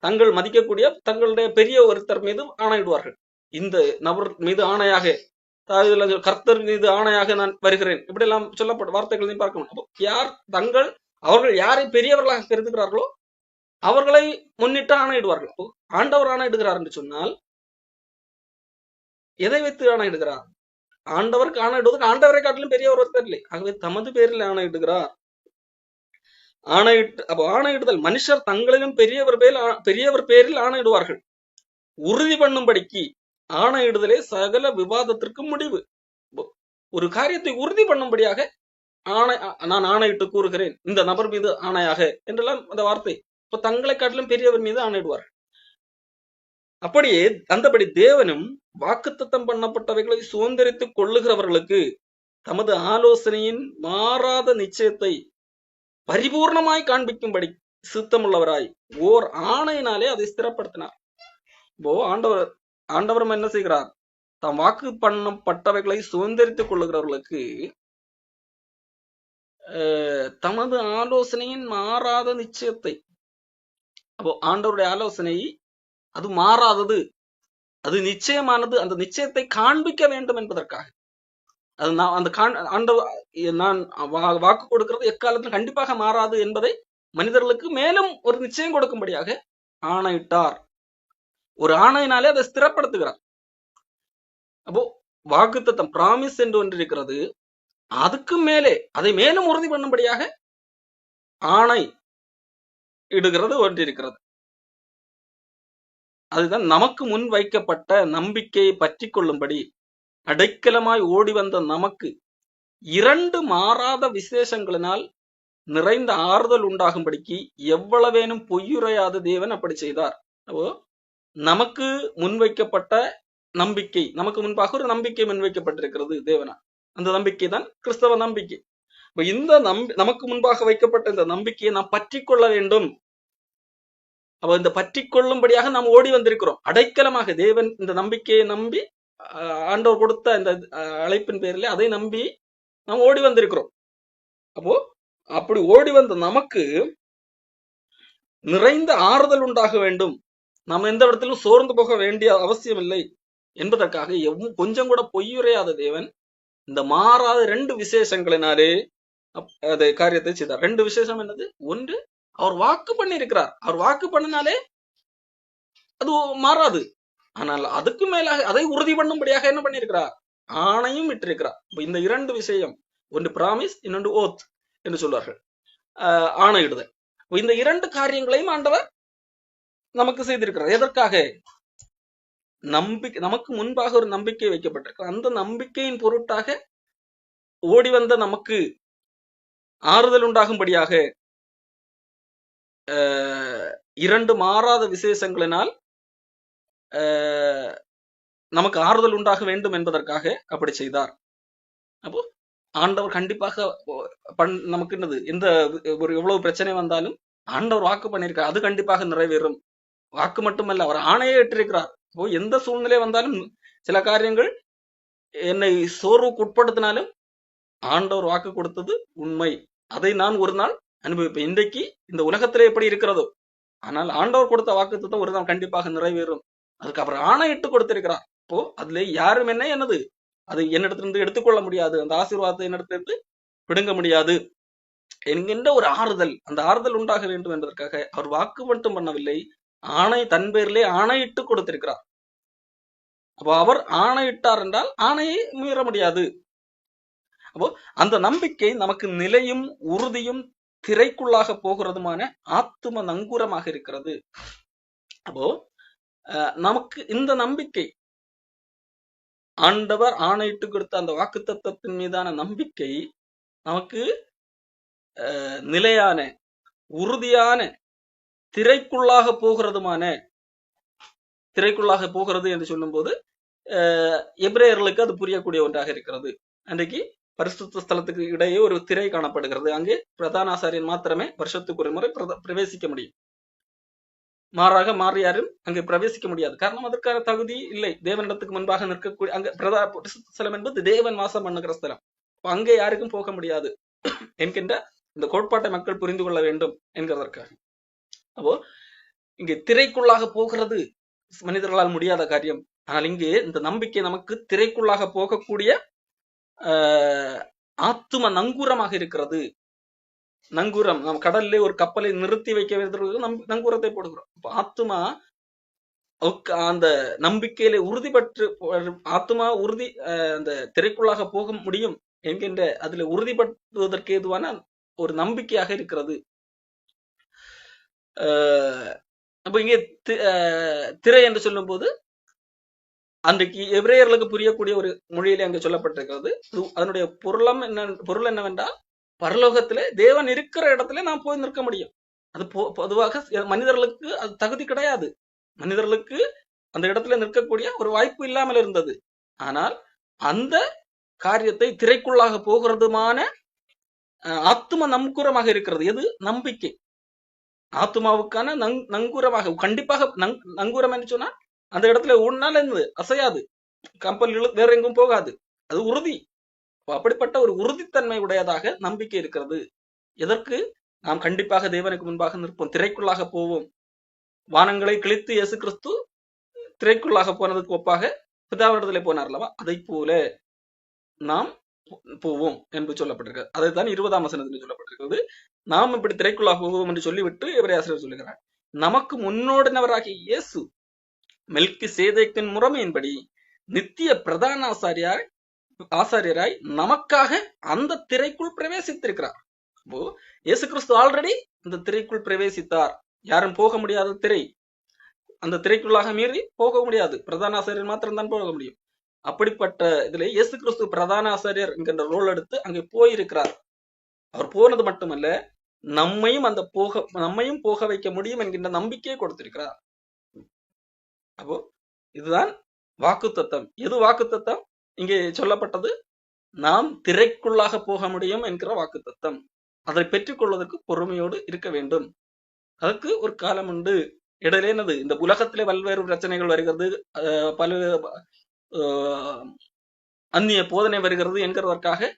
தங்கள் மதிக்கக்கூடிய தங்களுடைய பெரிய ஒருத்தர் மீது ஆணையிடுவார்கள். இந்த நபர் மீது ஆணையாக, கர்த்தர் மீது ஆணையாக நான் வருகிறேன், இப்படி எல்லாம் சொல்லப்பட்ட வார்த்தைகளையும் பார்க்கணும். யார் அவர்கள் யாரை பெரியவர்களாக கருதுகிறார்களோ அவர்களை முன்னிட்டு ஆணையிடுவார்கள். ஆண்டவர் ஆணையிடுகிறார் என்று சொன்னால் எதை வைத்து ஆணையிடுகிறார்? ஆண்டவருக்கு ஆணையிடுவதற்கு ஆண்டவரை காட்டிலும் பெரிய ஒருத்தர் இல்லை. ஆகவே தமது பேரில் ஆணையிடுகிறார். ஆணையிடுதல், மனுஷர் தங்களிலும் பெரியவர் பேரில் ஆணையிடுவார்கள். உறுதி பண்ணும்படிக்கு ஆணையிடுதலே சகல விவாதத்திற்கு முடிவு. ஒரு காரியத்தை உறுதி பண்ணும்படியாக நான் ஆணையிட்டு கூறுகிறேன், இந்த நபர் மீது ஆணையாக என்றெல்லாம் அந்த வார்த்தை. இப்ப தங்களை காட்டிலும் பெரியவர் மீது ஆணையிடுவார்கள். அப்படியே அந்தபடி தேவனும் வாக்குத்தத்தம் பண்ணப்பட்டவைகளை சுதந்திரித்துக் கொள்ளுகிறவர்களுக்கு தமது ஆலோசனையின் மாறாத நிச்சயத்தை பரிபூர்ணமாய் காண்பிக்கும்படி சித்தமுள்ளவராய் ஓர் ஆணையினாலே அதை ஸ்திரப்படுத்தினார். இப்போ ஆண்டவர் என்ன செய்கிறார்? தாம் வாக்கு பண்ணப்பட்டவைகளை சுதந்திரித்துக் கொள்ளுகிறவர்களுக்கு தமது ஆலோசனையின் மாறாத நிச்சயத்தை, அப்போ ஆண்டவருடைய ஆலோசனை அது மாறாதது, அது நிச்சயமானது, அந்த நிச்சயத்தை காண்பிக்க வேண்டும் என்பதற்காக. அது நான் வாக்கு கொடுக்கிறது எக்காலத்தில் கண்டிப்பாக மாறாது என்பதை மனிதர்களுக்கு மேலும் ஒரு நிச்சயம் கொடுக்கும்படியாக ஆணையிட்டார். ஒரு ஆணையினாலே அதை ஸ்திரப்படுத்துகிறார். அப்போ வாக்குத்தத்தம், பிராமிஸ் என்று ஒன்று இருக்கிறது. அதுக்கு மேலே அதை மேலும் உறுதி பண்ணும்படியாக ஆணை இடுகிறது ஒன்று இருக்கிறது. அதுதான் நமக்கு முன் வைக்கப்பட்ட நம்பிக்கையை பற்றி கொள்ளும்படி அடைக்கலமாய் ஓடி வந்த நமக்கு 2 மாறாத விசேஷங்களினால் நிறைந்த ஆறுதல் உண்டாகும்படிக்கு எவ்வளவேனும் பொய்யுரையாத தேவன் அப்படி செய்தார். அப்போ நமக்கு முன்வைக்கப்பட்ட நம்பிக்கை, நமக்கு முன்பாக ஒரு நம்பிக்கை முன்வைக்கப்பட்டிருக்கிறது தேவனா. அந்த நம்பிக்கை தான் கிறிஸ்தவ நம்பிக்கை. இப்ப இந்த நமக்கு முன்பாக வைக்கப்பட்ட இந்த நம்பிக்கையை நாம் பற்றி கொள்ள வேண்டும். அப்ப இந்த பற்றி கொள்ளும்படியாக நாம் ஓடி வந்திருக்கிறோம். அடைக்கலமாக தேவன் இந்த நம்பிக்கையை நம்பி, ஆண்டவர் கொடுத்த இந்த அழைப்பின் பேரில் அதை நம்பி நாம் ஓடி வந்திருக்கிறோம். அப்போ அப்படி ஓடி வந்த நமக்கு நிறைந்த ஆறுதல் உண்டாக வேண்டும். நாம் எந்த இடத்திலும் சோர்ந்து போக வேண்டிய அவசியம் இல்லை என்பதற்காக கொஞ்சம் கூட பொய்யுரையாத தேவன் இந்த மாறாத 2 விசேஷங்களினாலே அதை காரியத்தை செய்தார். 2 விசேஷம் என்னது? ஒன்று, அவர் வாக்கு பண்ணி இருக்கிறார். அவர் வாக்கு பண்ணினாலே அது மாறாது. ஆனால் அதுக்கு மேலாக அதை உறுதி பண்ணும்படியாக என்ன பண்ணியிருக்கிறார்? ஆணையும் விட்டிருக்கிறார். இந்த 2 விஷயம், ஒன்று பிராமிஸ், இன்னொன்று ஓத் என்று சொல்வார்கள், ஆணையிடுதல். இந்த 2 காரியங்களையும் ஆண்டவர் நமக்கு செய்திருக்கிறார். எதற்காக? நமக்கு முன்பாக ஒரு நம்பிக்கை வைக்கப்பட்டிருக்கு. அந்த நம்பிக்கையின் பொருட்டாக ஓடி வந்த நமக்கு ஆறுதல் உண்டாகும்படியாக 2 மாறாத விசேஷங்களினால் நமக்கு ஆறுதல் உண்டாக வேண்டும் என்பதற்காக அப்படி செய்தார். அப்போ ஆண்டவர் கண்டிப்பாக நமக்கு என்னது, எந்த ஒரு எவ்வளவு பிரச்சனை வந்தாலும் ஆண்டவர் வாக்கு பண்ணியிருக்கார், அது கண்டிப்பாக நிறைவேறும். வாக்கு மட்டுமல்ல, அவர் ஆணையே இட்டிருக்கிறார். இப்போ எந்த சூழ்நிலை வந்தாலும், சில காரியங்கள் என்னை சோர்வுக்கு உட்படுத்தினாலும் ஆண்டவர் வாக்கு கொடுத்தது உண்மை, அதை நான் ஒரு நாள் அனுபவிப்பேன். இன்றைக்கு இந்த உலகத்திலே எப்படி இருக்கிறதோ, ஆனால் ஆண்டவர் கொடுத்த வாக்குத்தத்தம் ஒரு நாள் கண்டிப்பாக நிறைவேறும். அதுக்கு அவர் ஆணையிட்டு கொடுத்திருக்கிறார். இப்போ அதுல யாரும் என்னது, அது என்னிடத்திலிருந்து எடுத்துக்கொள்ள முடியாது, அந்த ஆசீர்வாதத்தை என்னிடத்திலிருந்து பிடுங்க முடியாது என்கின்ற ஒரு ஆறுதல், அந்த ஆறுதல் உண்டாக வேண்டும் என்பதற்காக அவர் வாக்கு மட்டும் பண்ணவில்லை, ஆணை தன் பேரிலே ஆணையிட்டு கொடுத்திருக்கிறார். அப்போ அவர் ஆணையிட்டார் என்றால் ஆணையை மீற முடியாது. அப்போ அந்த நம்பிக்கை நமக்கு நிலையும் உறுதியும் திரைக்குள்ளாக போகிறதுமான ஆத்தும நங்கூரமாக இருக்கிறது. அப்போ நமக்கு இந்த நம்பிக்கை, ஆண்டவர் ஆணையிட்டு கொடுத்த அந்த வாக்குத்தத்தத்தின் மீதான நம்பிக்கை நமக்கு நிலையான உறுதியான திரைக்குள்ளாக போகிறது என்று சொல்லும் போது எபிரேயர்களுக்கு அது புரியக்கூடிய ஒன்றாக இருக்கிறது. அன்றைக்கு பரிசுத்த ஸ்தலத்துக்கு இடையே ஒரு திரை காணப்படுகிறது. அங்கே பிரதான ஆசாரியன் மாத்திரமே வருஷத்துக்கு ஒரு முறை பிரவேசிக்க முடியும். மாறாக யாரும் அங்கே பிரவேசிக்க முடியாது. காரணம் அதற்கான தகுதி இல்லை. தேவனிடத்துக்கு முன்பாக நிற்கக்கூடிய அங்க பரிசுத்த ஸ்தலம் என்பது தேவன் வாசம் பண்ணுகிற ஸ்தலம். அங்கே யாருக்கும் போக முடியாது என்கின்ற இந்த கோட்பாட்டை மக்கள் புரிந்து கொள்ள வேண்டும் என்கிறதற்காக. அப்போ இங்கே திரைக்குள்ளாக போகிறது மனிதர்களால் முடியாத காரியம். ஆனால் இங்கே இந்த நம்பிக்கை நமக்கு திரைக்குள்ளாக போகக்கூடிய ஆத்தும நங்கூரமாக இருக்கிறது. நங்கூரம், நம் கடல்ல ஒரு கப்பலை நிறுத்தி வைக்க நங்கூரத்தை போடுகிறோம். ஆத்துமா அந்த நம்பிக்கையில உறுதி பெற்று ஆத்துமா உறுதி அந்த திரைக்குள்ளாக போக முடியும் என்கின்ற அதுல உறுதிப்படுத்துவதற்கு ஏதுவான ஒரு நம்பிக்கையாக இருக்கிறது. அப்ப இங்கே திரை என்று சொல்லும் போது அன்றைக்கு எபிரேயர்களுக்கு புரியக்கூடிய ஒரு மொழியிலே அங்கு சொல்லப்பட்டிருக்கிறது. அதனுடைய பொருள் என்னவென்றால், பரலோகத்திலே தேவன் இருக்கிற இடத்துல நாம் போய் நிற்க முடியும். அது பொதுவாக மனிதர்களுக்கு அது தகுதி கிடையாது. மனிதர்களுக்கு அந்த இடத்துல நிற்கக்கூடிய ஒரு வாய்ப்பு இல்லாமல் இருந்தது. ஆனால் அந்த காரியத்தை திரைக்குள்ளாக போகிறதுமான ஆத்தும நங்கூரமாக இருக்கிறது. எது? நம்பிக்கை. ஆத்துமாவுக்கான நங்கூரமாக, கண்டிப்பாக நங்கூரம் என்று சொன்னா அந்த இடத்துல உன்னால இருந்து அசையாது, கப்பல் வேற எங்கும் போகாது, அது உறுதி. அப்படிப்பட்ட ஒரு உறுதித்தன்மை உடையதாக நம்பிக்கை இருக்கிறது. எதற்கு? நாம் கண்டிப்பாக தேவனுக்கு முன்பாக நிற்போம், திரைக்குள்ளாக போவோம். வானங்களை கிழித்து இயேசு கிறிஸ்து திரைக்குள்ளாக போனதுக்கு ஒப்பாக பிதாவிடத்திலே போனார் அல்லவா, அதை போல நாம் போவோம் என்று சொல்லப்பட்டிருக்கிறது. அதைத்தான் 20ஆம் வசனத்தில் சொல்லப்பட்டிருக்கிறது. நாம் இப்படி திரைக்குள்ளாக போவோம் என்று சொல்லிவிட்டு எபிரேயர் சொல்லுகிறார், நமக்கு முன்னோடினவராகிய இயேசு மெல்கிசேதேக்கின் முறைமையின்படி நித்திய பிரதான ஆசாரியராய் நமக்காக அந்த திரைக்குள் பிரவேசித்திருக்கிறார். அப்போ இயேசு கிறிஸ்து ஆல்ரெடி அந்த திரைக்குள் பிரவேசித்தார். யாரும் போக முடியாத திரை, அந்த திரைக்குள்ளாக மீறி போக முடியாது. பிரதான ஆசாரியர் மாத்திரம்தான் போக முடியும். அப்படிப்பட்ட இதுல இயேசு கிறிஸ்து பிரதான ஆசாரியர் என்கின்ற ரோல் எடுத்து அங்கே போயிருக்கிறார். அவர் போனது மட்டுமல்ல, நம்மையும் போக வைக்க முடியும் என்கின்ற நம்பிக்கையை கொடுத்திருக்கிறார். அப்போ இதுதான் வாக்குத்தத்தம். எது வாக்குத்தத்தம்? இங்கே சொல்லப்பட்டது நாம் திரைக்குள்ளாக போக முடியும் என்கிற வாக்குத்தத்தம். அதை பெற்றுக் கொள்வதற்கு பொறுமையோடு இருக்க வேண்டும். அதுக்கு ஒரு காலம் உண்டு. இடையிலே என்னது, இந்த உலகத்திலே பல்வேறு பிரச்சனைகள் வருகிறது, பல அந்நிய போதனை வருகிறது என்கிறதற்காக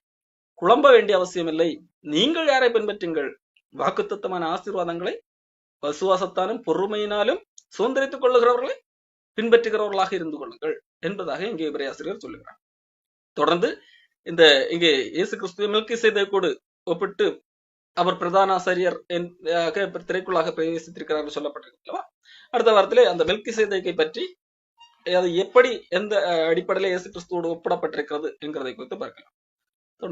குழம்ப வேண்டிய அவசியம் இல்லை. நீங்கள் யாரை பின்பற்றுங்கள்? வாக்குத்தத்தமான ஆசீர்வாதங்களை விசுவாசத்தாலும் பொறுமையினாலும் சுதந்திரித்துக் கொள்ளுகிறவர்களை பின்பற்றுகிறவர்களாக இருந்து கொள்ளுங்கள் என்பதாக இங்கே எபிரேயர் சொல்லுகிறார். தொடர்ந்து இந்த இங்கே இயேசு கிறிஸ்துவை மெல்கிசேதேக்கோடு ஒப்பிட்டு அவர் பிரதான ஆசாரியர் திரைக்குள்ளாக பிரவேசித்திருக்கிறார் சொல்லப்பட்டிருக்கிறா. அடுத்த வாரத்திலே அந்த மெல்கிசேதேக்கை பற்றி அது எப்படி, எந்த அடிப்படையில இயேசு கிறிஸ்துவோடு ஒப்பிடப்பட்டிருக்கிறது என்கிறதை குறித்து பார்க்கலாம்.